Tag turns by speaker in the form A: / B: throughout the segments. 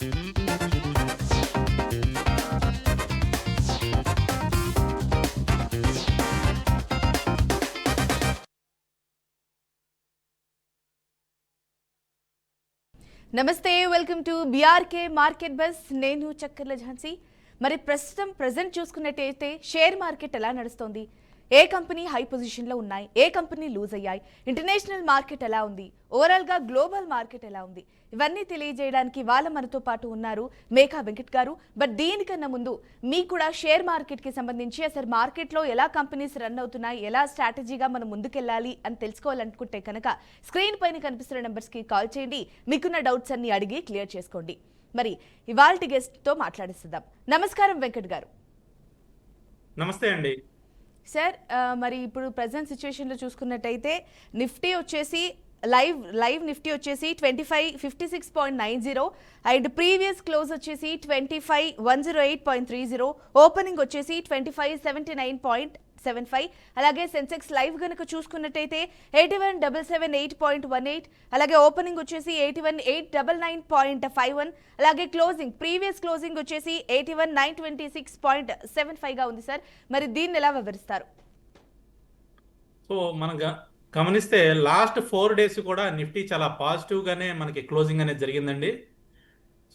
A: నమస్తే, welcome to BRK market bus. నేను చక్కర్ల ఝాన్సీ. మరి ప్రజెంట్ చూసుకున్నట్టయితే షేర్ మార్కెట్ ఎలా నడుస్తోంది, ఏ కంపెనీ హై పొజిషన్లో ఉన్నాయి, ఏ కంపెనీ లూజ్ అయ్యాయి, ఇంటర్నేషనల్ మార్కెట్ ఎలా ఉంది, ఓవరాల్గా గ్లోబల్ మార్కెట్ ఎలా ఉంది, ఇవన్నీ తెలియజేయడానికి వాళ్ళ మనతో పాటు ఉన్నారు మేఘా వెంకట్ గారు. బట్ దీనికన్నా ముందు మీకు కూడా షేర్ మార్కెట్కి సంబంధించి అసలు మార్కెట్లో ఎలా కంపెనీస్ రన్ అవుతున్నాయి, ఎలా స్ట్రాటజీగా మనం ముందుకెళ్ళాలి అని తెలుసుకోవాలనుకుంటే కనుక స్క్రీన్ పైన కనిపిస్తున్న నెంబర్స్కి కాల్ చేయండి. మీకున్న డౌట్స్ అన్ని అడిగి క్లియర్ చేసుకోండి. మరి ఇవాల్టి గెస్ట్తో మాట్లాడిస్తున్నాం. నమస్కారం వెంకట్ గారు.
B: నమస్తే అండి
A: సార్. మరి ఇప్పుడు ప్రజెంట్ సిచ్యువేషన్లో చూసుకున్నట్టయితే నిఫ్టీ వచ్చేసి లైవ్ నిఫ్టీ వచ్చేసి 2556.90 అండ్ ప్రీవియస్ క్లోజ్ వచ్చేసి 25,108.30, ఓపెనింగ్ వచ్చేసి 25,79.75. అలాగే సెన్సెక్స్ లైవ్ కనుక చూసుకున్నట్టయితే 81,778.18, అలాగే ఓపెనింగ్ వచ్చేసి 81,899.51, అలాగే ప్రీవియస్ క్లోజింగ్ వచ్చేసి 81,926.75గా ఉంది సార్. మరి దీన్ని ఎలా వివరిస్తారు?
B: సో మనం గమనిస్తే లాస్ట్ 4 days కూడా నిఫ్టీ చాలా పాజిటివ్గానే మనకి క్లోజింగ్ అనేది జరిగిందండి.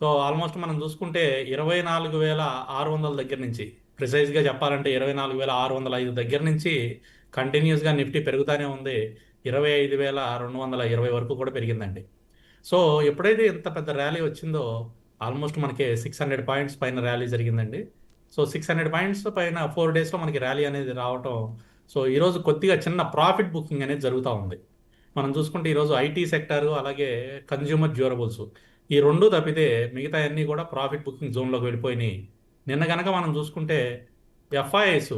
B: సో ఆల్మోస్ట్ మనం చూసుకుంటే 24,600 దగ్గర నుంచి, ప్రిసైజ్గా చెప్పాలంటే 24,605 దగ్గర నుంచి కంటిన్యూస్గా నిఫ్టీ పెరుగుతూనే ఉంది. 25,220 వరకు కూడా పెరిగిందండి. సో ఎప్పుడైతే ఇంత పెద్ద ర్యాలీ వచ్చిందో ఆల్మోస్ట్ మనకి 600 పాయింట్స్ పైన ర్యాలీ జరిగిందండి. సో 600 పాయింట్స్ పైన 4 daysలో మనకి ర్యాలీ అనేది రావటం, సో ఈరోజు కొద్దిగా చిన్న ప్రాఫిట్ బుకింగ్ అనేది జరుగుతూ ఉంది. మనం చూసుకుంటే ఈరోజు ఐటీ సెక్టారు అలాగే కన్జ్యూమర్ డ్యూరబుల్స్ ఈ రెండు తప్పితే మిగతా అన్నీ కూడా ప్రాఫిట్ బుకింగ్ జోన్లోకి వెళ్ళిపోయినాయి. నిన్న కనుక మనం చూసుకుంటే ఎఫ్ఐఎస్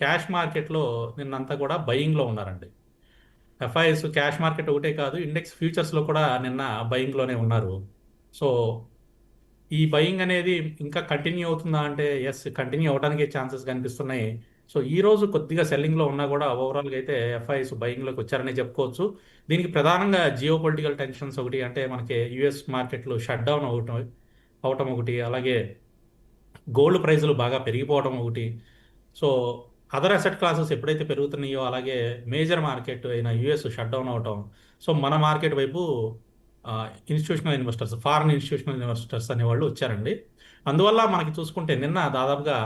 B: క్యాష్ మార్కెట్లో నిన్నంతా కూడా బయింగ్లో ఉన్నారండి. ఎఫ్ఐఎస్ క్యాష్ మార్కెట్ ఒకటే కాదు, ఇండెక్స్ ఫ్యూచర్స్లో కూడా నిన్న బయింగ్లోనే ఉన్నారు. సో ఈ బయింగ్ అనేది ఇంకా కంటిన్యూ అవుతుందా అంటే ఎస్, కంటిన్యూ అవడానికి ఛాన్సెస్ కనిపిస్తున్నాయి. సో ఈ రోజు కొద్దిగా సెల్లింగ్లో ఉన్నా కూడా ఓవరాల్గా అయితే ఎఫ్ఐఎస్ బయింగ్లోకి వచ్చారని చెప్పుకోవచ్చు. దీనికి ప్రధానంగా జియో పొలిటికల్ టెన్షన్స్ ఒకటి, అంటే మనకి యుఎస్ మార్కెట్లు షట్ డౌన్ అవటం ఒకటి, అలాగే గోల్డ్ ప్రైజులు బాగా పెరిగిపోవడం ఒకటి. సో అదర్ అసెట్ క్లాసెస్ ఎప్పుడైతే పెరుగుతున్నాయో అలాగే మేజర్ మార్కెట్ అయిన యుఎస్ షట్ డౌన్ అవటం, సో మన మార్కెట్ వైపు institutional investors, foreign institutional investors అనేవాళ్ళు వచ్చారండి. అందువల్ల మనకి చూసుకుంటే నిన్న దాదాపుగా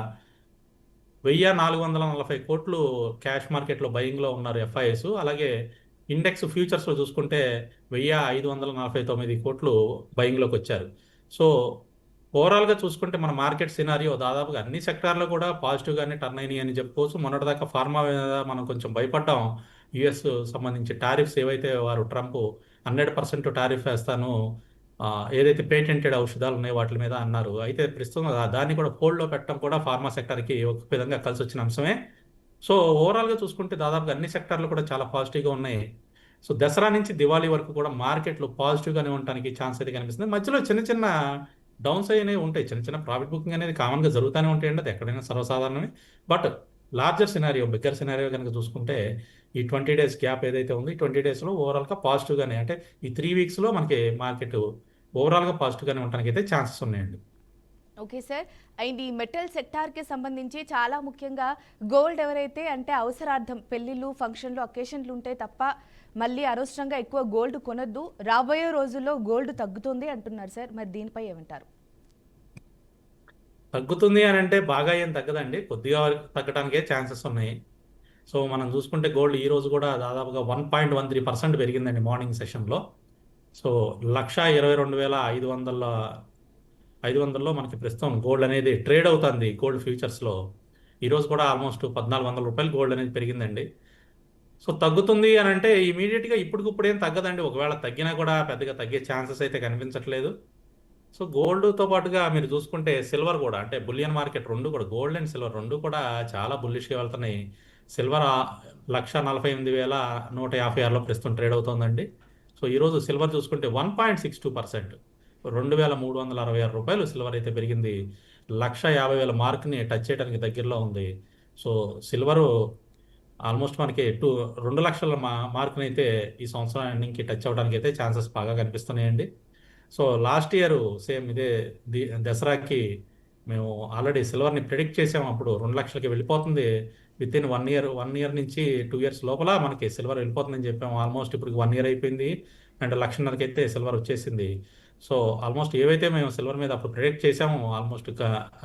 B: 1,440 కోట్లు క్యాష్ మార్కెట్లో బయింగ్లో ఉన్నారు ఎఫ్ఐఎస్. అలాగే ఇండెక్స్ ఫ్యూచర్స్లో చూసుకుంటే 1,549 కోట్లు బయింగ్లోకి వచ్చారు. సో ఓవరాల్గా చూసుకుంటే మన మార్కెట్ సినారియో దాదాపుగా అన్ని సెక్టార్లో కూడా పాజిటివ్గానే టర్న్ అయినాయి అని చెప్పుకోవచ్చు. మొన్నటిదాకా ఫార్మా మీద మనం కొంచెం భయపడ్డాం. యుఎస్ సంబంధించి టారిఫ్స్ ఏవైతే వారు ట్రంప్ 100% టారిఫ్ వేస్తాను, ఏదైతే పేటెంటెడ్ ఔషధాలు ఉన్నాయో వాటి మీద అన్నారు. అయితే ప్రస్తుతం దాన్ని కూడా హోల్డ్లో పెట్టడం కూడా ఫార్మా సెక్టర్కి ఒక విధంగా కలిసి వచ్చిన అంశమే. సో ఓవరాల్గా చూసుకుంటే దాదాపుగా అన్ని సెక్టార్లు కూడా చాలా పాజిటివ్గా ఉన్నాయి. సో దసరా నుంచి దివాళీ వరకు కూడా మార్కెట్లు పాజిటివ్గానే ఉండడానికి ఛాన్స్ అయితే కనిపిస్తుంది. మధ్యలో చిన్న చిన్న డౌన్స్ అనేవి ఉంటాయి, చిన్న చిన్న ప్రాఫిట్ బుకింగ్ అనేది కామన్గా జరుగుతూనే ఉంటాయండి, అది ఎక్కడైనా సర్వసాధారణమే. But larger scenario, bigger scenario కనుక చూసుకుంటే ఈ 20 days గ్యాప్ ఏదైతే ఉందో ఈ 20 daysలో ఓవరాల్గా పాజిటివ్గానే, అంటే ఈ 3 weeksలో మనకి మార్కెట్ ఓవరాల్గా పాజిటివ్గానే ఉండడానికి అయితే ఛాన్సెస్ ఉన్నాయండి.
A: Okay sir. అండ్ ఈ మెటల్ సెక్టార్కి సంబంధించి చాలా ముఖ్యంగా గోల్డ్ ఎవరైతే అంటే అవసరార్థం పెళ్లిళ్ళు, ఫంక్షన్లు, అకేషన్లు ఉంటే తప్ప మళ్ళీ అనవసరంగా ఎక్కువ గోల్డ్ కొనొద్దు, రాబోయే రోజుల్లో గోల్డ్ తగ్గుతుంది అంటున్నారు సార్. మరి దీనిపై ఏమంటారు?
B: తగ్గుతుంది అని అంటే బాగా ఏం తగ్గదండి, కొద్దిగా తగ్గడానికే ఛాన్సెస్ ఉన్నాయి. సో మనం చూసుకుంటే గోల్డ్ ఈ రోజు కూడా దాదాపుగా 1.13% పెరిగిందండి మార్నింగ్ సెషన్లో. సో 1,22,500లో మనకి ప్రస్తుతం గోల్డ్ అనేది ట్రేడ్ అవుతుంది. గోల్డ్ ఫ్యూచర్స్లో ఈరోజు కూడా ఆల్మోస్ట్ 1,400 రూపాయలు గోల్డ్ అనేది పెరిగిందండి. సో తగ్గుతుంది అని అంటే ఇమీడియట్గా ఇప్పటికిప్పుడు ఏం తగ్గదండి, ఒకవేళ తగ్గినా కూడా పెద్దగా తగ్గే ఛాన్సెస్ అయితే కనిపించట్లేదు. సో గోల్డ్తో పాటుగా మీరు చూసుకుంటే సిల్వర్ కూడా, అంటే బులియన్ మార్కెట్ రెండు కూడా, గోల్డ్ అండ్ సిల్వర్ రెండు కూడా చాలా బుల్లిష్గా వెళ్తున్నాయి. సిల్వర్ 1,48,156లో ప్రస్తుతం ట్రేడ్ అవుతుందండి. సో ఈరోజు సిల్వర్ చూసుకుంటే 1.62%, 2,366 రూపాయలు సిల్వర్ అయితే పెరిగింది. 1,50,000 మార్క్ని టచ్ చేయడానికి దగ్గరలో ఉంది. సో సిల్వరు ఆల్మోస్ట్ మనకి 2 లక్షల మార్క్ని అయితే ఈ సంవత్సరం ఎండింగ్కి టచ్ అవ్వడానికి అయితే ఛాన్సెస్ బాగా కనిపిస్తున్నాయండి. సో లాస్ట్ ఇయర్ సేమ్ ఇదే దసరాకి మేము ఆల్రెడీ సిల్వర్ని ప్రిడిక్ట్ చేసాము. అప్పుడు 2 లక్షలకి వెళ్ళిపోతుంది విత్ ఇన్ 1 ఇయర్ నుంచి 2 ఇయర్స్ లోపల మనకి సిల్వర్ వెళ్ళిపోతుందని చెప్పాము. ఆల్మోస్ట్ ఇప్పుడు 1 ఇయర్ అయిపోయింది అండ్ 1,50,000కి అయితే సిల్వర్ వచ్చేసింది. సో ఆల్మోస్ట్ ఏవైతే మేము సిల్వర్ మీద అప్పుడు ప్రిడిక్ట్ చేసామో ఆల్మోస్ట్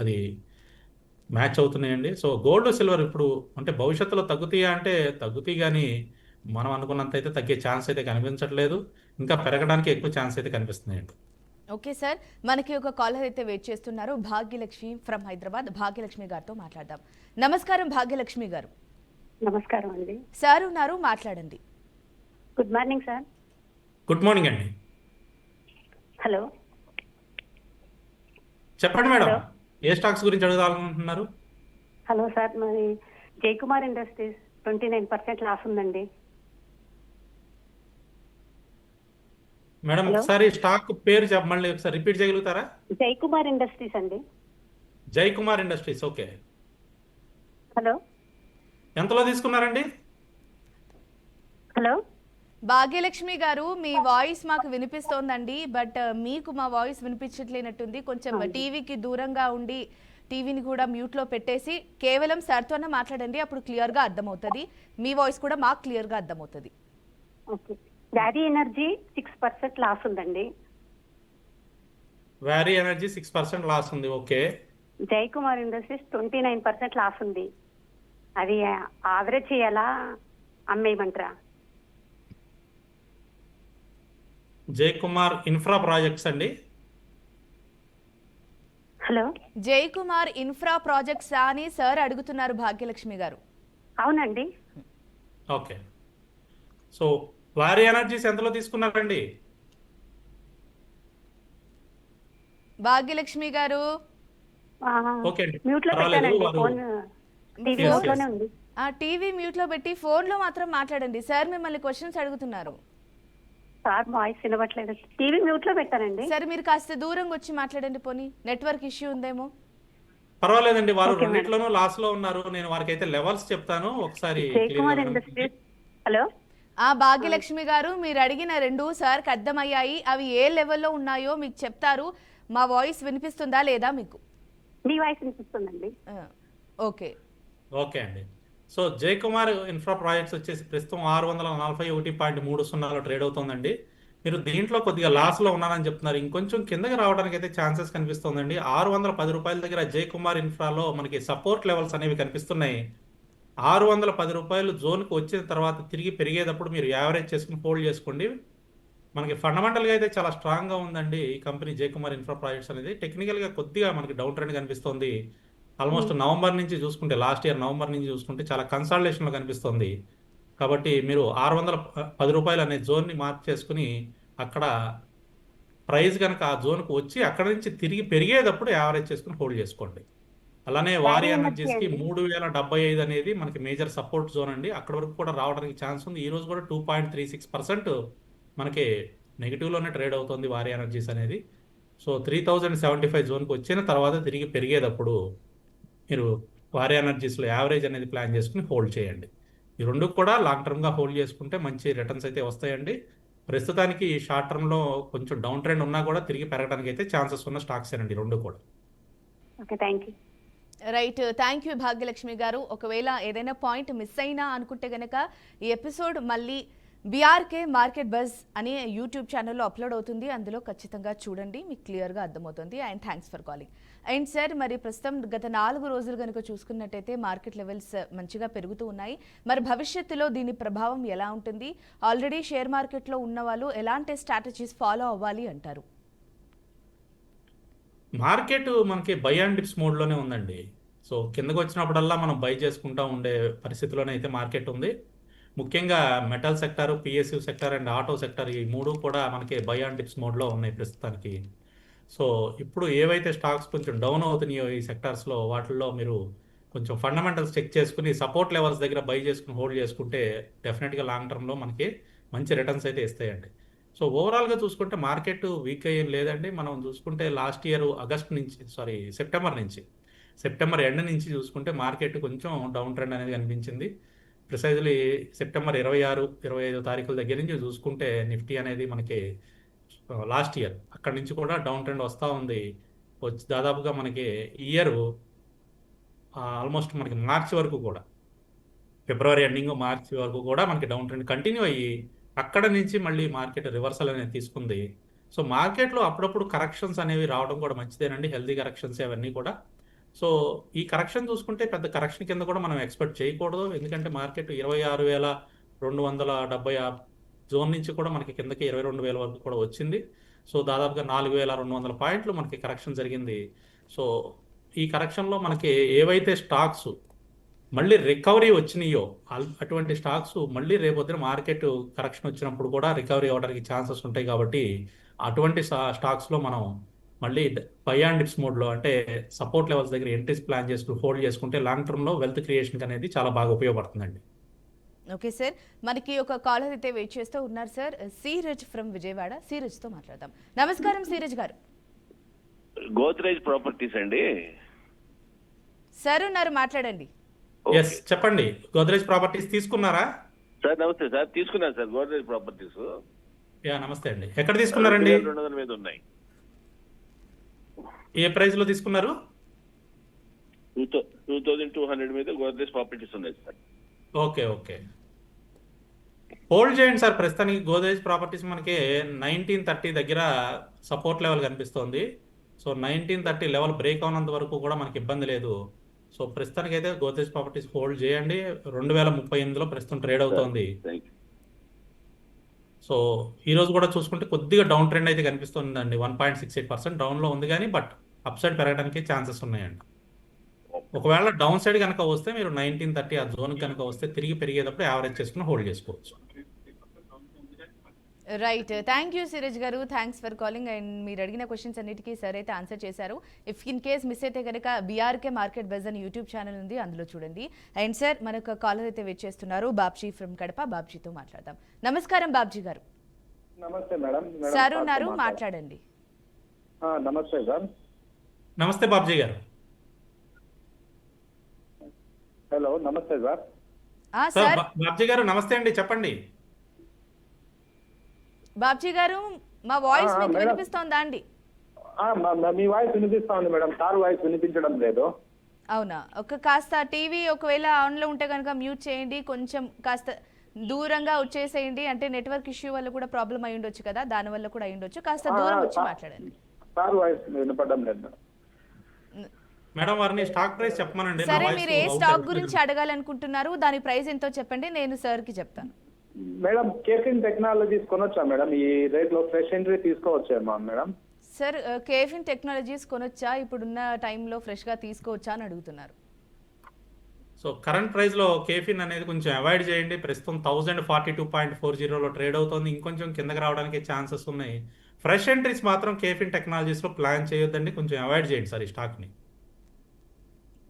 B: అది మ్యాచ్ అవుతున్నాయండి. సో గోల్డ్ సిల్వర్ ఇప్పుడు అంటే భవిష్యత్తులో తగ్గుతాయా అంటే తగ్గుతాయి, కానీ మనం అనుకున్నంత అయితే తగ్గే ఛాన్స్ అయితే కనిపించట్లేదు. ఇంకా పెరగడానికి ఎక్కువ ఛాన్స్ అయితే కనిపిస్తున్నాయండి.
A: ఓకే సార్, మనకి ఒక కాలర్ అయితే వెయిట్ చేస్తున్నారు, భాగ్యలక్ష్మి ఫ్రమ్ హైదరాబాద్. భాగ్యలక్ష్మి గారితో మాట్లాడదాం. నమస్కారం భాగ్యలక్ష్మి గారు.
C: నమస్కారం అండి.
A: సార్ ఉన్నారు, మాట్లాడండి.
C: Good morning sir.
B: Good morning అండి.
C: హలో
B: చెప్పండి మేడం,
C: హలో
B: ఏ స్టాక్స్ గురించి అడగాలనుకుంటున్నారు?
C: హలో సార్, మరి జయకుమార్ ఇండస్ట్రీస్ 29% లాస్ ఉందండి.
B: మేడం
C: హలో
B: ఒకసారి స్టాక్ పేరు మళ్ళీ ఒకసారి రిపీట్ చేయగలుగుతారా?
C: జయకుమార్ ఇండస్ట్రీస్ అండి.
B: జై కుమార్ ఇండస్ట్రీస్. ఓకే,
C: హలో
B: ఎంతలో తీసుకున్నారండి?
C: హలో
A: భాగ్యలక్ష్మి గారు, మీ వాయిస్ మాకు వినిపిస్తోందండి, బట్ మీకు మా వాయిస్ వినిపించట్లేనట్టుంది. కొంచెం
C: అవును.
A: టీవీకి దూరంగా ఉండి టీవీని కూడా మ్యూట్లో పెట్టేసి కేవలం సార్తోనే మాట్లాడండి, అప్పుడు క్లియర్గా అర్థమవుతుంది. మీ వాయిస్ కూడా మాకు క్లియర్గా అర్థమవుతుంది.
C: ఓకే. డాడీ ఎనర్జీ 6% లాస్ ఉందండి.
B: వ్యారీ ఎనర్జీ 6% లాస్ ఉంది. ఓకే,
C: జయకుమార్ ఇండస్ట్రీస్ 29% లాస్ ఉంది. అది ఆవరేజ్ చేయాలా, అమ్మేయమంటారా?
B: జై కుమార్ ఇన్ఫ్రా ప్రాజెక్ట్స్ అండి.
C: హలో
A: జై కుమార్ ఇన్ఫ్రా ప్రాజెక్ట్స్ అని సార్ అడుగుతున్నారు భాగ్యలక్ష్మి గారు.
C: అవునండి.
B: ఓకే, సో వ్యారీ ఎనర్జీస్ ఎంతలో తీసుకున్నారండి?
A: భాగ్యలక్ష్మి గారు,
B: ఓకే అండి,
C: మ్యూట్ లో
B: పర్వాలేదు.
C: పెట్టానండి.
B: వారు
C: ఫోన్ టీవీ
B: Yes,
C: మ్యూట్ లోనే
B: yes.
C: ఉంది.
A: ఆ టీవీ మ్యూట్లో పెట్టి ఫోన్లో మాత్రం మాట్లాడండి. సార్ మిమ్మల్ని క్వశ్చన్స్ అడుగుతున్నారు.
C: సార్ వాయిస్ వినవట్లేదు. టీవీ మ్యూట్ లో పెట్టానండి.
A: సరే మీరు కాస్త దూరంగా వచ్చి మాట్లాడండి, పోనీ నెట్వర్క్ ఇష్యూ ఉందేమో.
B: పర్వాలేదండి, వారు
C: ఓకే మేడం.
B: రెండిట్లోనూ లాస్ లో ఉన్నారు. నేను వారికి అయితే లెవెల్స్ చెప్తాను ఒకసారి
C: జయకుమార్
B: క్లియర్.
C: ఇండస్ట్రీస్. హలో
A: ఆ భాగ్యలక్ష్మి గారు, మీరు అడిగిన రెండు సార్కి అర్థమయ్యాయి. అవి ఏ లెవెల్లో ఉన్నాయో మీకు చెప్తారు. మా వాయిస్ వినిపిస్తుందా లేదా మీకు?
C: మీ వాయిస్ వినిపిస్తుందండి.
A: ఓకే.
B: ఓకే అండి, సో జై కుమార్ ఇన్ఫ్రా ప్రాజెక్ట్స్ వచ్చేసి ప్రస్తుతం 641.30లో ట్రేడ్ అవుతుందండి. మీరు దీంట్లో కొద్దిగా లాస్ లో ఉన్నారని చెప్తున్నారు. ఇంకొంచెం కిందకి రావడానికి అయితే ఛాన్సెస్ కనిపిస్తుందండి. 610 రూపాయల దగ్గర జై కుమార్ ఇన్ఫ్రాలో మనకి సపోర్ట్ లెవెల్స్ అనేవి కనిపిస్తున్నాయి. 610 జోన్కి వచ్చిన తర్వాత తిరిగి పెరిగేటప్పుడు మీరు యావరేజ్ చేసుకుని హోల్డ్ చేసుకోండి. మనకి ఫండమెంటల్గా అయితే చాలా స్ట్రాంగ్గా ఉందండి ఈ కంపెనీ జై కుమార్ ఇన్ఫ్రా ప్రాజెక్ట్స్ అనేది. టెక్నికల్గా కొద్దిగా మనకి డౌన్ ట్రెండ్ కనిపిస్తుంది. ఆల్మోస్ట్ నవంబర్ నుంచి చూసుకుంటే, లాస్ట్ ఇయర్ నవంబర్ నుంచి చూసుకుంటే చాలా కన్సాలిడేషన్లో కనిపిస్తుంది. కాబట్టి మీరు 610 రూపాయలు అనే జోన్ని మార్క్ చేసుకుని అక్కడ ప్రైస్ కనుక ఆ జోన్కి వచ్చి అక్కడ నుంచి తిరిగి పెరిగేటప్పుడు యావరేజ్ చేసుకుని హోల్డ్ చేసుకోండి. అలానే వారి
C: వారి ఎనర్జీ
B: ఎనర్జీస్కి
C: అండి.
B: 3075 అనేది మనకి మేజర్ సపోర్ట్ జోన్ అండి. అక్కడ వరకు కూడా రావడానికి ఛాన్స్ ఉంది. ఈ రోజు కూడా 2.36% మనకి నెగిటివ్లోనే ట్రేడ్ అవుతుంది వారి ఎనర్జీస్ అనేది. సో 3075 జోన్కి వచ్చిన తర్వాత తిరిగి పెరిగేటప్పుడు మీరు వారి ఎనర్జీస్లో యావరేజ్ అనేది ప్లాన్ చేసుకుని హోల్డ్ చేయండి. ఈ రెండు కూడా లాంగ్ టర్మ్గా హోల్డ్ చేసుకుంటే మంచి రిటర్న్స్ అయితే వస్తాయండి. ప్రస్తుతానికి షార్ట్ టర్మ్లో కొంచెం డౌన్ ట్రెండ్ ఉన్నా కూడా తిరిగి పెరగడానికి అయితే ఛాన్సెస్ ఉన్న స్టాక్స్ అండి రెండు కూడా.
C: Okay, thank you.
A: Right, thank you Bhagyalakshmi గారు. ఒకవేళ ఏదైనా పాయింట్ మిస్ అయినా అనుకుంటే గనక ఈ ఎపిసోడ్ మళ్ళీ బీఆర్కే మార్కెట్ బజ్ అనే యూట్యూబ్ ఛానల్లో అప్లోడ్ అవుతుంది. అందులో ఖచ్చితంగా చూడండి, మీకు క్లియర్గా అర్థమవుతుంది. And thanks for calling. And sir, మరి ప్రస్తుతం గత 4 రోజులు కనుక చూసుకున్నట్టయితే మార్కెట్ లెవెల్స్ మంచిగా పెరుగుతూ ఉన్నాయి. మరి భవిష్యత్తులో దీని ప్రభావం ఎలా ఉంటుంది? ఆల్రెడీ షేర్ మార్కెట్లో ఉన్న వాళ్ళు ఎలాంటి స్ట్రాటజీస్ ఫాలో అవ్వాలి అంటారు?
B: మార్కెట్ మనకి బై అండ్ డిప్స్ మోడ్లోనే ఉందండి. సో కిందకు వచ్చినప్పుడల్లా మనం బై చేసుకుంటూ ఉండే పరిస్థితిలోనే అయితే మార్కెట్ ఉంది. ముఖ్యంగా metal sector, PSU sector and auto sector, ఈ మూడు కూడా మనకి బై అండ్ డిప్స్ మోడ్లో ఉన్నాయి ప్రస్తుతానికి. సో ఇప్పుడు ఏవైతే స్టాక్స్ కొంచెం డౌన్ అవుతున్నాయో ఈ సెక్టార్స్లో, వాటిల్లో మీరు కొంచెం ఫండమెంటల్స్ చెక్ చేసుకుని సపోర్ట్ లెవెల్స్ దగ్గర బై చేసుకుని హోల్డ్ చేసుకుంటే డెఫినెట్గా లాంగ్ టర్మ్లో మనకి మంచి రిటర్న్స్ అయితే ఇస్తాయండి. సో ఓవరాల్గా చూసుకుంటే మార్కెట్ వీక్ అయ్యేం లేదండి. మనం చూసుకుంటే లాస్ట్ ఇయర్ సెప్టెంబర్ ఎండ్ నుంచి చూసుకుంటే మార్కెట్ కొంచెం డౌన్ ట్రెండ్ అనేది కనిపించింది. ప్రిసైజ్లీ సెప్టెంబర్ 26, 25 తారీఖుల దగ్గర నుంచి చూసుకుంటే నిఫ్టీ అనేది మనకి లాస్ట్ ఇయర్ అక్కడి నుంచి కూడా డౌన్ ట్రెండ్ వస్తూ ఉంది. వచ్చి దాదాపుగా మనకి ఇయర్ ఆల్మోస్ట్ మనకి మార్చి వరకు కూడా, ఫిబ్రవరి ఎండింగ్ మార్చి వరకు కూడా మనకి డౌన్ ట్రెండ్ కంటిన్యూ అయ్యి అక్కడ నుంచి మళ్ళీ మార్కెట్ రివర్సల్ అనేది తీసుకుంది. సో మార్కెట్లో అప్పుడప్పుడు కరెక్షన్స్ అనేవి రావడం కూడా మంచిదేనండి, హెల్తీ కరెక్షన్స్ అవన్నీ కూడా. సో ఈ కరెక్షన్ చూసుకుంటే పెద్ద కరెక్షన్ కింద కూడా మనం ఎక్స్పెక్ట్ చేయకూడదు, ఎందుకంటే మార్కెట్ 26,270 జోన్ నుంచి కూడా మనకి కిందకి 22,000 వరకు కూడా వచ్చింది. సో దాదాపుగా 4,200 పాయింట్లు మనకి కరెక్షన్ జరిగింది. సో ఈ కరెక్షన్లో మనకి ఏవైతే స్టాక్స్ మళ్ళీ రికవరీ వచ్చినాయో అటువంటి స్టాక్స్ మళ్ళీ రేపొద్దున మార్కెట్ కరెక్షన్ వచ్చినప్పుడు కూడా రికవరీ అవ్వడానికి ఛాన్సెస్ ఉంటాయి. కాబట్టి అటువంటి స్టాక్స్లో మనం మళ్ళీ బై అండ్ డిప్స్ మోడ్లో, అంటే సపోర్ట్ లెవెల్స్ దగ్గర ఎంట్రీస్ ప్లాన్ చేసుకుని హోల్డ్ చేసుకుంటే లాంగ్ టర్మ్లో వెల్త్ క్రియేషన్ అనేది చాలా బాగా ఉపయోగపడుతుందండి.
A: ఓకే సార్, మనకి ఒక కాలర్ అయితే వెయిట్ చేస్తూ ఉన్నారు సార్, సీరజ్ ఫ్రమ్ విజయవాడ. సీరజ్తో మాట్లాడదాం. నమస్కారం సీరజ్ గారు.
D: గోద్రేజ్ ప్రాపర్టీస్ అండి.
A: సార్ ఉన్నారు, మాట్లాడండి.
B: ఎస్, చెప్పండి. గోద్రేజ్ ప్రాపర్టీస్ తీసుకున్నారా?
D: సార్ నమస్తే సార్, తీసుకున్నాను సార్ గోద్రేజ్ ప్రాపర్టీస్.
B: యా నమస్తే అండి. ఎక్కడ తీసుకున్నారండి?
D: 200 మీద ఉన్నాయి.
B: ఏ ప్రైస్ లో తీసుకున్నారు?
D: 2200 మీద గోద్రేజ్ ప్రాపర్టీస్ ఉన్నాయి సార్.
B: ఓకే ఓకే, హోల్డ్ చేయండి సార్. ప్రస్తుతానికి గోద్రేజ్ ప్రాపర్టీస్ మనకి 1930 దగ్గర సపోర్ట్ లెవెల్ కనిపిస్తోంది. సో 1930 లెవెల్ బ్రేక్ అవునంత వరకు కూడా మనకి ఇబ్బంది లేదు. సో ప్రస్తుతానికి అయితే గోద్రేజ్ ప్రాపర్టీస్ హోల్డ్ చేయండి. 2038లో ప్రస్తుతం ట్రేడ్ అవుతోంది. సో ఈ రోజు కూడా చూసుకుంటే కొద్దిగా డౌన్ ట్రెండ్ అయితే కనిపిస్తుందండి. 1.68% డౌన్లో ఉంది, కానీ బట్ అప్ సైడ్ పెరగడానికి ఛాన్సెస్ ఉన్నాయండి. ఒకవేళ డౌన్ సైడ్ కనుక వస్తే మీరు 1930 ఆ జోన్ కనుక వస్తే తిరిగి పెరిగేటప్పుడు యావరేజ్ చేసుకుని హోల్డ్ చేసుకోవచ్చు.
A: రైట్, థ్యాంక్ యూ సిరజ్ గారు, థ్యాంక్స్ ఫర్ కాలింగ్. అండ్ మీరు అడిగిన క్వశ్చన్స్ అన్నిటికీ సార్ అయితే ఆన్సర్ చేశారు. ఇఫ్ ఇన్ కేస్ మిస్ అయితే కనుక బీఆర్కే మార్కెట్ బజ్ అని యూట్యూబ్ ఛానల్ ఉంది, అందులో చూడండి. అండ్ సార్ మనకు కాలర్ అయితే వెయిట్ చేస్తున్నారు, బాబ్జీ ఫ్రమ్ కడప. బాబ్జీతో మాట్లాడదాం. నమస్కారం బాబ్జీ గారు.
E: నమస్తే మేడం.
A: సార్ ఉన్నారు, మాట్లాడండి.
E: నమస్తే సార్.
B: నమస్తే బాబ్జీ గారు.
E: హలో, నమస్తే సార్.
A: సార్
B: బాబ్జీ గారు నమస్తే అండి, చెప్పండి.
A: బాబ్జీ గారు, మా వాయిస్ మీకు
E: మేడం.
A: వినిపిస్తోందా అండి?
E: మీ వాయిస్ వినిపిస్తా ఉంది మేడం, సార్ వాయిస్ వినిపించడం లేదు.
A: అవునా, కాస్త టీవీ ఒకవేళ ఆన్లో ఉంటే కనుక మ్యూట్ చేయండి, కొంచెం కాస్త దూరంగా వచ్చేసేయండి. అంటే నెట్వర్క్ ఇష్యూ వల్ల కూడా ప్రాబ్లం అయి ఉండొచ్చు కదా, దాని వల్ల కూడా అయి ఉండొచ్చు. కాస్త దూరం వచ్చి మాట్లాడండి.
E: సార్ వాయిస్ వినపడడం లేదు
B: మేడం. వారిని స్టాక్ ప్రైస్ చెప్పమనండి. నా
A: సరే,
B: వాయిస్
A: మీరు ఏ
B: అవుట్
A: స్టాక్
B: సైడ్
A: గురించి అడగాలనుకుంటున్నారు, దాని ప్రైస్ ఎంతో చెప్పండి, నేను సార్ కి చెప్తాను.
E: మేడం. కేఫిన్ టెక్నాలజీస్ కొనొచ్చా మేడం? ఈ రేట్ లో ఫ్రెష్ ఎంట్రీ తీసుకోవచ్చేమో మేడం.
A: సార్, కేఫిన్ టెక్నాలజీస్ కొనొచ్చా, ఇప్పుడున్న టైంలో ఫ్రెష్గా తీసుకోవచ్చా అని అడుగుతున్నారు.
B: సో కరెంట్ ప్రైస్లో కేఫిన్ అనేది కొంచెం అవాయిడ్ చేయండి. ప్రస్తుతం 1042.40లో ట్రేడ్ అవుతుంది. ఇంకొంచెం కిందకి రావడానికి ఛాన్సెస్ ఉన్నాయి. ఫ్రెష్ ఎంట్రీస్ మాత్రం కేఫిన్ టెక్నాలజీస్లో ప్లాన్ చేయొద్దండి, కొంచెం అవాయిడ్ చేయండి సార్ ఈ స్టాక్ని.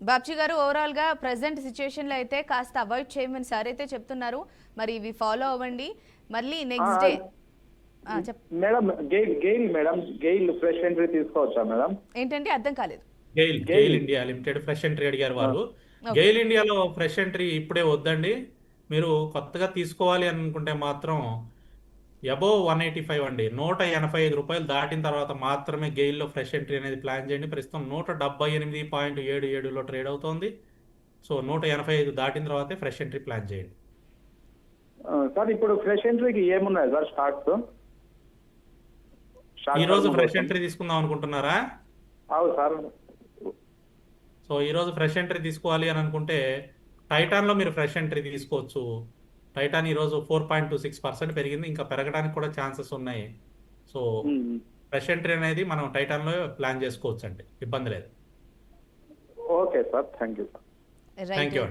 A: బాబ్జీ గారు, ఓవరాల్గా ప్రజెంట్ సిచ్యుయేషన్లో అయితే కాస్త అవాయిడ్ చేయమని సార్ అయితే చెప్తున్నారు. మరి ఇవి ఫాలో అవ్వండి. మళ్ళీ next day
E: madam GAIL madam, GAIL fresh entry తీసుకోవచ్చా మేడం?
A: ఏంటంటే అర్థం కాలేదు.
B: GAIL India limited fresh entry అడిగారు వారు. గెయిల్ ఇండియాలో ఫ్రెష్ ఎంట్రీ ఇప్పుడే వద్దండి. మీరు కొత్తగా తీసుకోవాలి అనుకుంటే మాత్రం అబోవ్ 185 అండి, 185 రూపాయలు దాటిన తర్వాత మాత్రమే గెయిల్లో ఫ్రెష్ ఎంట్రీ అనేది ప్లాన్ చేయండి. ప్రస్తుతం 178.77లో ట్రేడ్ అవుతోంది. సో 185 దాటిన తర్వాతే ఫ్రెష్ ఎంట్రీ ప్లాన్ చేయండి.
E: సార్, ఇప్పుడు ఫ్రెష్ ఎంట్రీకి ఏమున్నాయి సార్ స్టాక్స్?
B: ఈ రోజు ఫ్రెష్ ఎంట్రీ తీసుకుందాం అనుకుంటున్నారా?
E: అవును సార్.
B: సో ఈ రోజు ఫ్రెష్ ఎంట్రీ తీసుకోవాలి అని అనుకుంటే టైటాన్లో మీరు ఫ్రెష్ ఎంట్రీ తీసుకోవచ్చు. టైటాన్ ఈరోజు 4.26% పెరిగింది, ఇంకా పెరగడానికి కూడా ఛాన్సెస్ ఉన్నాయి. సో ఫ్రెష్ ఎంట్రీ అనేది మనం టైటాన్లో ప్లాన్ చేసుకోవచ్చు అండి, ఇబ్బంది లేదు.
E: Okay sir, thank you sir.
B: Thank you.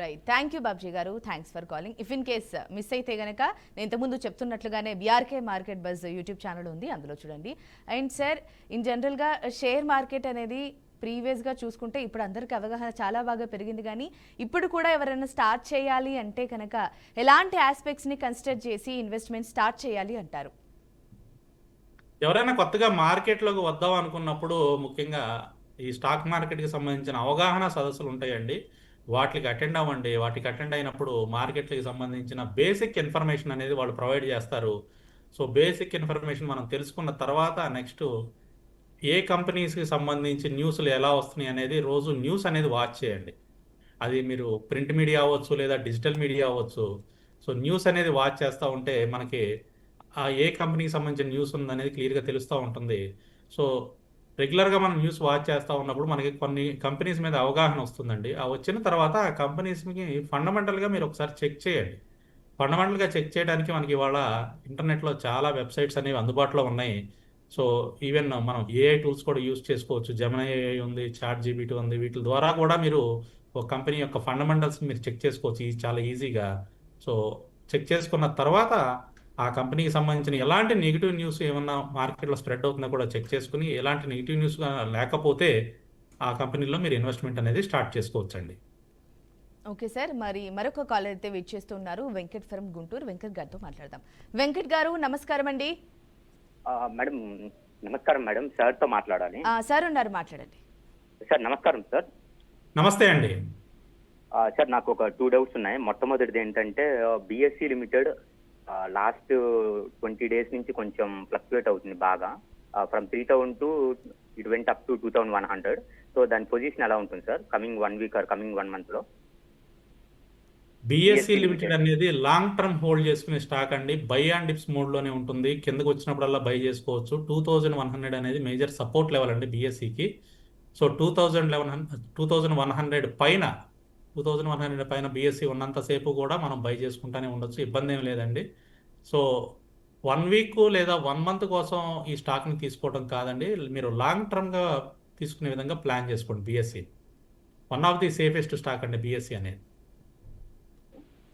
A: Right, thank you Babji garu, thanks for calling. If in case miss అయితే కనుక నేను ఇంతకుముందు చెప్తున్నట్లుగానే BRK market buzz YouTube channel ఉంది, అందులో చూడండి. అండ్ సార్, ఇన్ జనరల్గా షేర్ మార్కెట్ అనేది ప్రీవియస్గా చూసుకుంటే ఇప్పుడు అందరికీ అవగాహన చాలా బాగా పెరిగింది, కానీ ఇప్పుడు కూడా ఎవరైనా స్టార్ట్ చేయాలి అంటే కనుక ఎలాంటి ఆస్పెక్ట్స్ని కన్సిడర్ చేసి ఇన్వెస్ట్మెంట్ స్టార్ట్ చేయాలి అంటారు?
B: ఎవరైనా కొత్తగా మార్కెట్లోకి వద్దాం అనుకున్నప్పుడు ముఖ్యంగా ఈ స్టాక్ మార్కెట్కి సంబంధించిన అవగాహన సదస్సులు ఉంటాయండి, వాటికి అటెండ్ అవ్వండి. వాటికి అటెండ్ అయినప్పుడు మార్కెట్కి సంబంధించిన బేసిక్ ఇన్ఫర్మేషన్ అనేది వాళ్ళు ప్రొవైడ్ చేస్తారు. సో బేసిక్ ఇన్ఫర్మేషన్ మనం తెలుసుకున్న తర్వాత నెక్స్ట్ ఏ కంపెనీస్కి సంబంధించి న్యూస్లు ఎలా వస్తున్నాయి అనేది రోజు న్యూస్ అనేది వాచ్ చేయండి. అది మీరు ప్రింట్ మీడియా అవ్వచ్చు లేదా డిజిటల్ మీడియా అవ్వచ్చు. సో న్యూస్ అనేది వాచ్ చేస్తూ ఉంటే మనకి ఆ ఏ కంపెనీకి సంబంధించిన న్యూస్ ఉందనేది క్లియర్గా తెలుస్తూ ఉంటుంది. సో రెగ్యులర్గా మనం న్యూస్ వాచ్ చేస్తూ ఉన్నప్పుడు మనకి కొన్ని కంపెనీస్ మీద అవగాహన వస్తుందండి. ఆ వచ్చిన తర్వాత ఆ కంపెనీస్కి ఫండమెంటల్గా మీరు ఒకసారి చెక్ చేయండి. ఫండమెంటల్గా చెక్ చేయడానికి మనకి ఇవాళ ఇంటర్నెట్లో చాలా వెబ్సైట్స్ అనేవి అందుబాటులో ఉన్నాయి. సో ఈవెన్ మనం ఏఐ టూల్స్ కూడా యూస్ చేసుకోవచ్చు. జెమినీ ఏఐ ఉంది, చాట్ జీపీటీ ఉంది. వీటి ద్వారా కూడా మీరు ఒక కంపెనీ యొక్క ఫండమెంటల్స్ మీరు చెక్ చేసుకోవచ్చు చాలా ఈజీగా. సో చెక్ చేసుకున్న తర్వాత ఆ కంపెనీకి సంబంధించిన ఎలాంటి నెగిటివ్ న్యూస్ ఏమన్నా మార్కెట్లో స్ప్రెడ్ అవుతుందో కూడా చెక్ చేసుకుని ఎలాంటి నెగిటివ్ న్యూస్ లేకపోతే ఆ కంపెనీలో మీరు ఇన్వెస్ట్మెంట్ అనేది స్టార్ట్ చేసుకోవచ్చండి.
A: ఓకే సార్, మరి మరొక కాలర్ అయితే వెయిట్ చేస్తున్నారు. వెంకట్ ఫ్రమ్ గుంటూరు. వెంకట్ గారితో మాట్లాడదాం. వెంకట్ గారు నమస్కారం అండి.
F: మేడం నమస్కారం మేడం, సార్తో మాట్లాడాలి.
A: సార్ ఉన్నారు, మాట్లాడండి.
F: సార్ నమస్కారం సార్.
B: నమస్తే అండి.
F: సార్ నాకు ఒక 2 డౌట్స్ ఉన్నాయి. మొట్టమొదటిది ఏంటంటే బిఎస్సి లిమిటెడ్ లాస్ట్ 20 days నుంచి కొంచెం ఫ్లక్చువేట్ అవుతుంది బాగా. From 3000 to it went up to 2100. So దాని పొజిషన్ ఎలా ఉంటుంది sir coming 1 week or coming 1 month లో?
B: బిఎస్సి లిమిటెడ్ అనేది లాంగ్ టర్మ్ హోల్డ్ చేసుకునే స్టాక్ అండి. బై అండ్ డిప్స్ మోడ్లోనే ఉంటుంది. కిందకు వచ్చినప్పుడల్లా బై చేసుకోవచ్చు. 2100 అనేది మేజర్ సపోర్ట్ లెవెల్ అండి బిఎస్సికి. సో 2100 పైన 2100 పైన బిఎస్సి ఉన్నంతసేపు కూడా మనం బై చేసుకుంటూనే ఉండొచ్చు, ఇబ్బంది ఏం లేదండి. సో 1 week లేదా 1 month కోసం ఈ స్టాక్ని తీసుకోవడం కాదండి, మీరు లాంగ్ టర్మ్గా తీసుకునే విధంగా ప్లాన్ చేసుకోండి. BSc one of the safest stock అండి బిఎస్సి అనేది.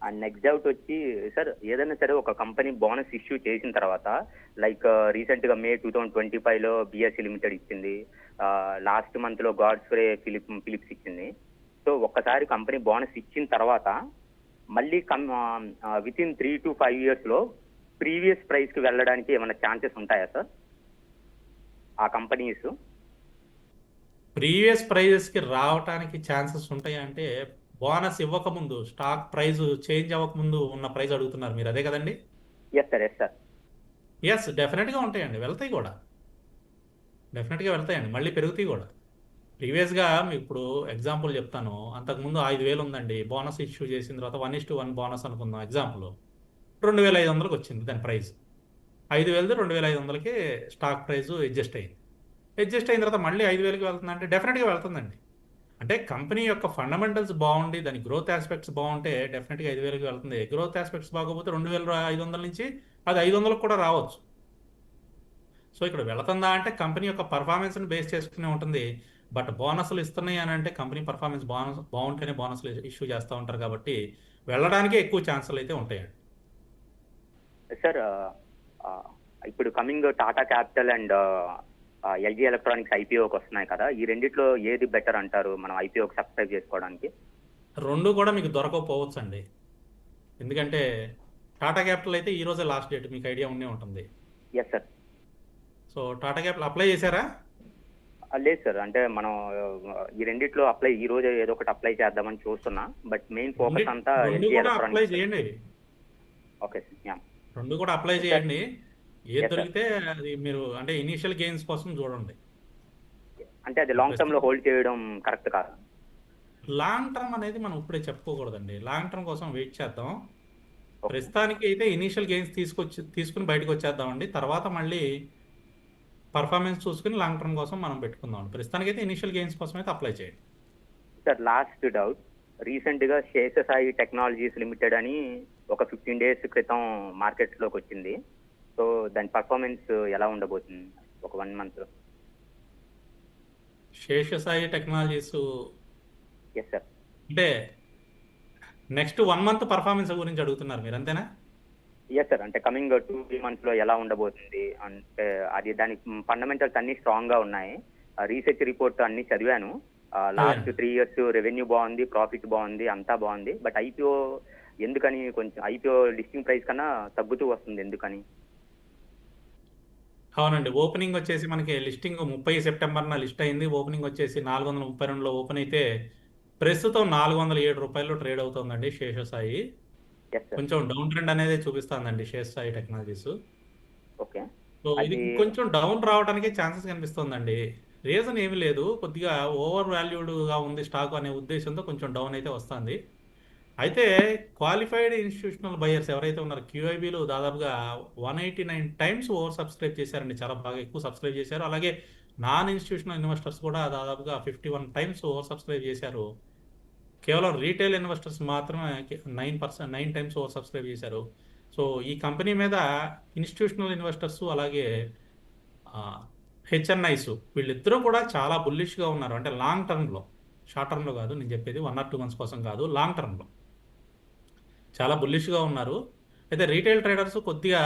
F: అండ్ నెక్స్ట్ డౌట్ వచ్చి సార్, ఏదైనా సరే ఒక కంపెనీ బోనస్ ఇష్యూ చేసిన తర్వాత లైక్ రీసెంట్గా May 2025లో బిఎస్సి లిమిటెడ్ ఇచ్చింది, లాస్ట్ మంత్లో గాడ్స్ఫ్రే ఫిలిప్స్ ఇచ్చింది. సో ఒక్కసారి కంపెనీ బోనస్ ఇచ్చిన తర్వాత మళ్ళీ with in 3 to 5 years previous ప్రైస్కి వెళ్ళడానికి ఏమైనా ఛాన్సెస్ ఉంటాయా సార్ ఆ కంపెనీస్?
B: ప్రీవియస్ ప్రైజెస్కి రావడానికి ఛాన్సెస్ ఉంటాయా అంటే, బోనస్ ఇవ్వకముందు స్టాక్ ప్రైస్ చేంజ్ అవ్వకముందు ఉన్న ప్రైస్ అడుగుతున్నారు మీరు, అదే కదండి?
F: Yes sir.
B: ఎస్, డెఫినెట్గా ఉంటాయండి, వెళ్తాయి కూడా, డెఫినెట్గా వెళ్తాయండి, మళ్ళీ పెరుగుతాయి కూడా. ప్రీవియస్గా మీకు ఇప్పుడు ఎగ్జాంపుల్ చెప్తాను. అంతకుముందు 5000 ఉందండి, బోనస్ ఇష్యూ చేసిన తర్వాత 1:1 బోనస్ అనుకుందాం ఎగ్జాంపుల్, 2500కి వచ్చింది దాని ప్రైస్. 5000 2500కి స్టాక్ ప్రైస్ అడ్జస్ట్ అయింది. అడ్జస్ట్ అయిన తర్వాత మళ్ళీ 5000కి వెళ్తుందంటే డెఫినెట్గా వెళ్తుందండి. అంటే కంపెనీ యొక్క ఫండమెంటల్స్ బాగుండి దాని గ్రోత్ ఆస్పెక్ట్స్ బాగుంటే డెఫినెట్గా 5000కి వెళ్తుంది. గ్రోత్ ఆస్పెక్ట్స్ బాగోకపోతే 2500 నుంచి అది 500కి కూడా రావచ్చు. సో ఇక్కడ వెళుతుందా అంటే కంపెనీ యొక్క పర్ఫార్మెన్స్ని బేస్ చేసుకునే ఉంటుంది. బట్ బోనస్లు ఇస్తున్నాయి అని అంటే కంపెనీ పర్ఫార్మెన్స్ బాగుంటేనే బోనస్లు ఇష్యూ చేస్తూ ఉంటారు కాబట్టి వెళ్ళడానికే ఎక్కువ ఛాన్సులు అయితే ఉంటాయండి.
F: సార్ ఇప్పుడు coming Tata capital and LG electronics ఐపీఓకి వస్తున్నాయి కదా, ఈ రెండిట్లో ఏది బెటర్ అంటారు మనం ఐపీఓకి సబ్స్క్రైబ్ చేసుకోవడానికి?
B: రెండు కూడా మీకు దొరకకపోవచ్చు అండి. ఎందుకంటే టాటా క్యాపిటల్ అయితే ఈ రోజే లాస్ట్ డేట్, మీకు ఐడియా ఉండే ఉంటుంది.
F: Yes sir.
B: So Tata Capital apply చేశారా?
F: లేదు సార్, అంటే మనం ఈ రెండిట్లో ఈ రోజు ఏదో ఒకటి అప్లై చేద్దామని చూస్తున్నా, బట్ మెయిన్ ఫోకస్ అంతా ఎల్జీ
B: అప్లై
F: ఎలక్ట్రానిక్స్.
B: చేయండి,
F: ఓకే సార్.
B: రెండు కూడా అప్లై చేయండి. ఏది దొరికితే అది మీరు అంటే ఇనీషియల్ గెయిన్స్ కోసం చూడండి.
F: అంటే అది లాంగ్ టర్మ్ లో హోల్డ్ చేయడం కరెక్ట్ కాదు.
B: లాంగ్ టర్మ్ అనేది మనం ఇప్పుడే చెప్పుకోకూడదండి, లాంగ్ టర్మ్ కోసం వెయిట్ చేద్దాం. ప్రస్తుతానికి అయితే ఇనీషియల్ గెయిన్స్ తీసుకుని బయటకు వచ్చేద్దామండి. తర్వాత మళ్ళీ పర్ఫార్మెన్స్ చూసుకుని లాంగ్ టర్మ్ కోసం మనం పెట్టుకుందాం. ప్రస్తుతానికి అయితే ఇనీషియల్ గెయిన్స్ కోసం అయితే అప్లై చేయండి.
F: సార్ లాస్ట్ డౌట్, రీసెంట్ గా శేషసాయి టెక్నాలజీస్ లిమిటెడ్ అని ఒక 15 days క్రితం మార్కెట్ లోకి వచ్చింది. సో దాని పర్ఫార్మెన్స్ ఎలా ఉండబోతుంది ఒక 1 month లో?
B: Seshasayee Technologies
F: yes sir.
B: అంటే నెక్స్ట్ 1 month పర్ఫార్మెన్స్ గురించి అడుగుతున్నారు మీరు, అంతేనా?
F: ఎస్ సార్, అంటే కమింగ్ 2-3 months లో ఎలా ఉండబోతుంది అంటే అది దాని ఫండమెంటల్స్ అన్ని స్ట్రాంగ్ గా ఉన్నాయి. రీసెర్చ్ రిపోర్ట్ అన్ని చదివాను. లాస్ట్ 3 years రెవెన్యూ బాగుంది, ప్రాఫిట్ బాగుంది, అంతా బాగుంది. బట్ ఐపీఓ ఎందుకని కొంచెం ఐపీఓ లిస్టింగ్ ప్రైస్ కన్నా తగ్గుతూ వస్తుంది, ఎందుకని?
B: అవునండి, ఓపెనింగ్ వచ్చేసి మనకి లిస్టింగ్ 30 సెప్టెంబర్న లిస్ట్ అయింది. ఓపెనింగ్ వచ్చేసి 432లో ఓపెన్ అయితే ప్రస్తుతం 407 రూపాయలు ట్రేడ్ అవుతుందండి శేషసాయి. కొంచెం డౌన్ ట్రెండ్ అనేది చూపిస్తుందండి శేషసాయి టెక్నాలజీస్.
F: ఓకే.
B: సో ఇది
F: అది
B: కొంచెం డౌన్ రావడానికి ఛాన్సెస్ కనిపిస్తుందండి. రీజన్ ఏమీ లేదు, కొద్దిగా ఓవర్ వాల్యూడ్గా ఉంది స్టాక్ అనే ఉద్దేశంతో కొంచెం డౌన్ అయితే వస్తుంది. అయితే క్వాలిఫైడ్ ఇన్స్టిట్యూషనల్ బయర్స్ ఎవరైతే ఉన్నారో క్యూఐబీలు దాదాపుగా 189 టైమ్స్ ఓవర్ సబ్స్క్రైబ్ చేశారండి, చాలా బాగా ఎక్కువ సబ్స్క్రైబ్ చేశారు. అలాగే నాన్ ఇన్స్టిట్యూషనల్ ఇన్వెస్టర్స్ కూడా దాదాపుగా 51 టైమ్స్ ఓవర్ సబ్స్క్రైబ్ చేశారు. కేవలం రీటైల్ ఇన్వెస్టర్స్ మాత్రమే 9 టైమ్స్ ఓవర్ సబ్స్క్రైబ్ చేశారు. సో ఈ కంపెనీ మీద ఇన్స్టిట్యూషనల్ ఇన్వెస్టర్స్ అలాగే హెచ్ఎన్ఐస్ వీళ్ళిద్దరూ కూడా చాలా బుల్లిష్గా ఉన్నారు. అంటే లాంగ్ టర్మ్లో, షార్ట్ టర్మ్లో కాదు నేను చెప్పేది, 1 or 2 months కోసం కాదు, లాంగ్ టర్మ్లో చాలా బుల్లిష్గా ఉన్నారు. అయితే రీటైల్ ట్రేడర్స్ కొద్దిగా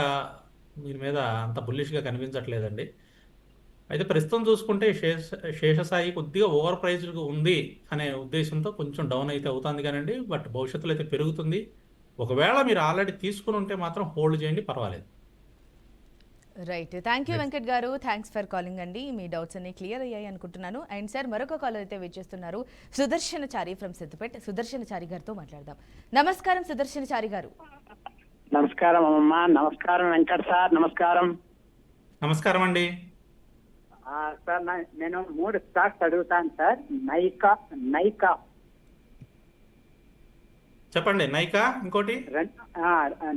B: దీని మీద అంత బుల్లిష్గా కనిపించట్లేదండి. అయితే ప్రస్తుతం చూసుకుంటే శేషసాయి కొద్దిగా ఓవర్ ప్రైజ్డ్ ఉంది అనే ఉద్దేశంతో కొంచెం డౌన్ అయితే అవుతుంది కానండి, బట్ భవిష్యత్తులో అయితే పెరుగుతుంది. ఒకవేళ మీరు ఆల్రెడీ తీసుకుని ఉంటే మాత్రం హోల్డ్ చేయండి, పర్వాలేదు.
A: రైట్, థ్యాంక్ యూ వెంకట్ గారు, థ్యాంక్స్ ఫర్ కాలింగ్ అండి. మీ డౌట్స్ అన్ని క్లియర్ అయ్యాయి అనుకుంటున్నాను. అండ్ సార్ మరొక కాల్ అయితే వెయిట్ చేస్తున్నారు, సుదర్శనచారి ఫ్రమ్ సిద్దిపేట. సుదర్శనచారి గారితో మాట్లాడదాం. నమస్కారం సుదర్శనచారి గారు.
G: నమస్కారం అమ్మమ్మ. నమస్కారం వెంకట్ సార్. నమస్కారం.
B: నమస్కారం అండి.
G: సార్ నేను 3 స్టాక్స్ అడుగుతాను సార్. నైకా
B: చెప్పండి. నైకా, ఇంకోటి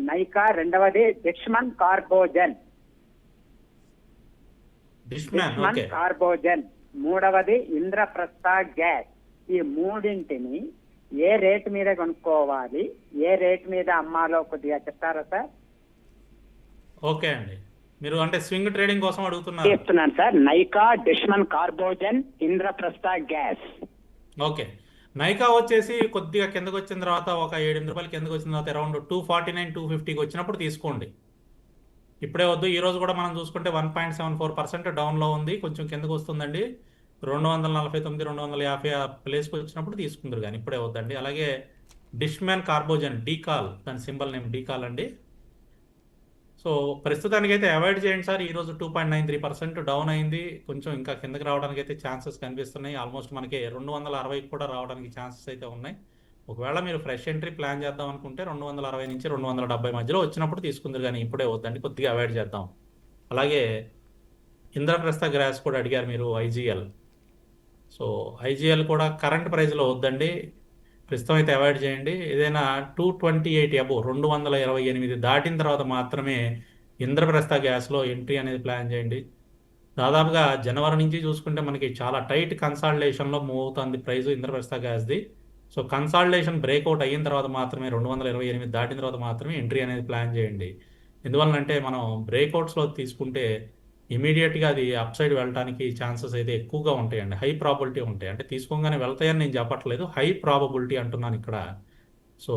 G: నైకా, రెండవది డిష్మన్ కార్బోజన్,
B: ఓకే,
G: కార్బోజన్, మూడవది ఇంద్రప్రస్థ గ్యాస్. ఈ మూడింటిని ఏ రేటు మీద కొనుక్కోవాలి, ఏ రేటు మీద అమ్మాలో కొద్దిగా చెప్తారా సార్?
B: ఓకే అండి. మీరు అంటే స్వింగ్ ట్రేడింగ్ కోసం అడుగుతున్నారు?
G: చెప్తున్నాను sir. Nykaa, Dishman Carbogen, Indraprastha gas.
B: Okay. Nykaa వచ్చేసి కొద్దిగా కిందకు వచ్చిన తర్వాత ఒక 7-8 రూపాయలు కిందకు వచ్చిన తర్వాత అరౌండ్ 249, 250కి వచ్చినప్పుడు తీసుకోండి. ఇప్పుడే వద్దు. ఈ రోజు కూడా మనం చూసుకుంటే 1.74% డౌన్లో ఉంది, కొంచెం కిందకు వస్తుందండి. 249, 250 ఆ ప్లేస్కి వచ్చినప్పుడు తీసుకుందరు, కానీ ఇప్పుడే వద్దండి. అలాగే డిష్మ్యాన్ కార్బోజన్, డీకాల్, దాని సింబల్ నేమ్ డీకాల్ అండి. సో ప్రస్తుతానికి అయితే అవాయిడ్ చేయండి సార్. ఈరోజు 2.93% డౌన్ అయింది, కొంచెం ఇంకా కిందకి రావడానికి అయితే ఛాన్సెస్ కనిపిస్తున్నాయి. ఆల్మోస్ట్ మనకి 260 కూడా రావడానికి ఛాన్సెస్ అయితే ఉన్నాయి. ఒకవేళ మీరు ఫ్రెష్ ఎంట్రీ ప్లాన్ చేద్దాం అనుకుంటే 260 నుంచి 270 మధ్యలో వచ్చినప్పుడు తీసుకుందరు, కానీ ఇప్పుడే వద్దండి, కొద్దిగా అవాయిడ్ చేద్దాం. అలాగే ఇంద్రప్రస్థ గ్యాస్ కూడా అడిగారు మీరు, ఐజీఎల్. సో ఐజీఎల్ కూడా కరెంట్ ప్రైస్లో వద్దండి, ప్రస్తుతం అయితే అవాయిడ్ చేయండి. ఏదైనా 228 అబోవ్ 228 దాటిన తర్వాత మాత్రమే ఇంద్రప్రస్థ గ్యాస్లో ఎంట్రీ అనేది ప్లాన్ చేయండి. దాదాపుగా జనవరి నుంచి చూసుకుంటే మనకి చాలా టైట్ కన్సాలిడేషన్లో మూవ్ అవుతుంది ప్రైస్ ఇంద్రప్రస్థ గ్యాస్ది. సో కన్సాలిడేషన్ బ్రేక్అవుట్ అయిన తర్వాత మాత్రమే 228 దాటిన తర్వాత మాత్రమే ఎంట్రీ అనేది ప్లాన్ చేయండి. ఎందువల్లంటే మనం బ్రేక్అవుట్స్లో తీసుకుంటే ఇమీడియట్గా అది అప్ సైడ్ వెళ్ళడానికి ఛాన్సెస్ అయితే ఎక్కువగా ఉంటాయండి, హై ప్రాబిలిటీ ఉంటాయి. అంటే తీసుకోగానే వెళ్తాయని నేను చెప్పట్లేదు, హై ప్రాబబిలిటీ అంటున్నాను ఇక్కడ. సో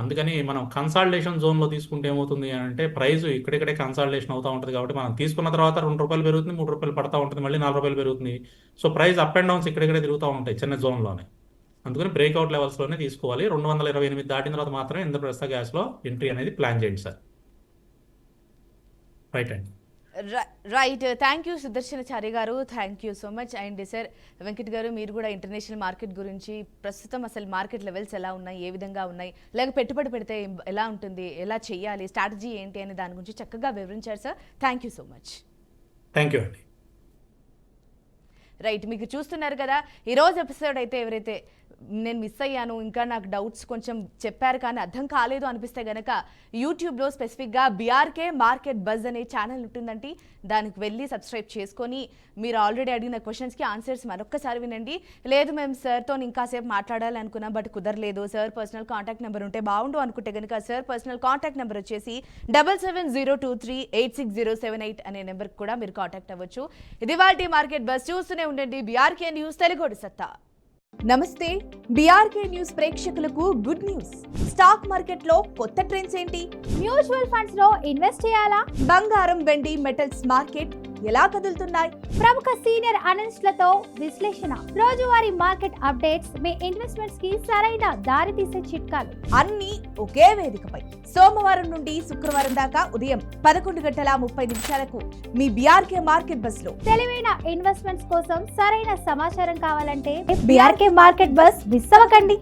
B: అందుకని మనం కన్సాలిడేషన్ జోన్లో తీసుకుంటే ఏమవుతుంది అంటే ప్రైస్ ఇక్కడిక్కడే కన్సాలిడేషన్ అవుతూ ఉంటుంది. కాబట్టి మనం తీసుకున్న తర్వాత 2 రూపాయలు పెరుగుతుంది, 3 రూపాయలు పడతా ఉంటుంది, మళ్ళీ 4 రూపాయలు పెరుగుతుంది. So price up and downs ఇక్కడిక్కడే తిరుగుతూ ఉంటాయి చిన్న జోన్లోనే. అందుకని బ్రేక్అవుట్ లెవెల్స్లోనే తీసుకోవాలి. 228 దాటిన తర్వాత మాత్రమే ఇంద్రప్రస్థ గ్యాస్లో ఎంట్రీ అనేది ప్లాన్ చేయండి సార్. రైట్ అండి.
A: రైట్, థ్యాంక్ యూ సుదర్శనచారి గారు, thank you so much. And sir Venkat గారు, మీరు కూడా ఇంటర్నేషనల్ మార్కెట్ గురించి ప్రస్తుతం అసలు మార్కెట్ లెవెల్స్ ఎలా ఉన్నాయి, ఏ విధంగా ఉన్నాయి, లేక పెట్టుబడి పెడితే ఎలా ఉంటుంది, ఎలా చేయాలి, స్ట్రాటజీ ఏంటి అనే దాని గురించి చక్కగా వివరించారు sir. Thank you so much.
B: Thank you అండి.
A: రైట్, మీకు చూస్తున్నారు కదా ఈరోజు ఎపిసోడ్ అయితే ఎవరైతే నేను మిస్ అయ్యాను, ఇంకా నాకు డౌట్స్ కొంచెం చెప్పారు కానీ అర్థం కాలేదు అనిపిస్తే కనుక యూట్యూబ్లో స్పెసిఫిక్గా బీఆర్కే మార్కెట్ బజ్ అనే ఛానల్ ఉంటుందండి, దానికి వెళ్ళి సబ్స్క్రైబ్ చేసుకొని మీరు ఆల్రెడీ అడిగిన క్వశ్చన్స్కి ఆన్సర్స్ మరొక్కసారి వినండి. లేదు మేము సార్తో ఇంకాసేపు మాట్లాడాలి అనుకున్నాం బట్ కుదరలేదు, సార్ పర్సనల్ కాంటాక్ట్ నెంబర్ ఉంటే బాగుండు అనుకుంటే కనుక సార్ పర్సనల్ కాంటాక్ట్ నెంబర్ వచ్చేసి 7702386078 అనే నెంబర్కి కూడా మీరు కాంటాక్ట్ అవ్వచ్చు. ఇది వాటి మార్కెట్ బజ్. చూస్తూనే ఉండండి బీఆర్కే న్యూస్, తెలుగోడి సత్తా. నమస్తే, బీఆర్కే న్యూస్ ప్రేక్షకులకు గుడ్ న్యూస్. స్టాక్ మార్కెట్ లో కొత్త ట్రెండ్స్ ఏంటి?
H: మ్యూచువల్ ఫండ్స్ లో ఇన్వెస్ట్ చేయాలా?
A: బంగారం, వెండి, మెటల్స్ మార్కెట్ ఎలా కదులుతున్నాయి?
H: ప్రముఖ సీనియర్ అనలిస్టులతో విశ్లేషణ, రోజువారీ మార్కెట్ అప్డేట్స్, మీ ఇన్వెస్ట్మెంట్స్ కి సరైన దారి తీసే చిట్కాలు
A: అన్నీ ఒకే వేదికపై సోమవారం నుండి శుక్రవారం దాకా ఉదయం 11:30 మీ బీఆర్కే మార్కెట్ బస్ లో.
H: తెలివైన ఇన్వెస్ట్మెంట్స్ కోసం సరైన సమాచారం కావాలంటే బీఆర్కే మార్కెట్ బస్ మిస్ అవ్వకండి.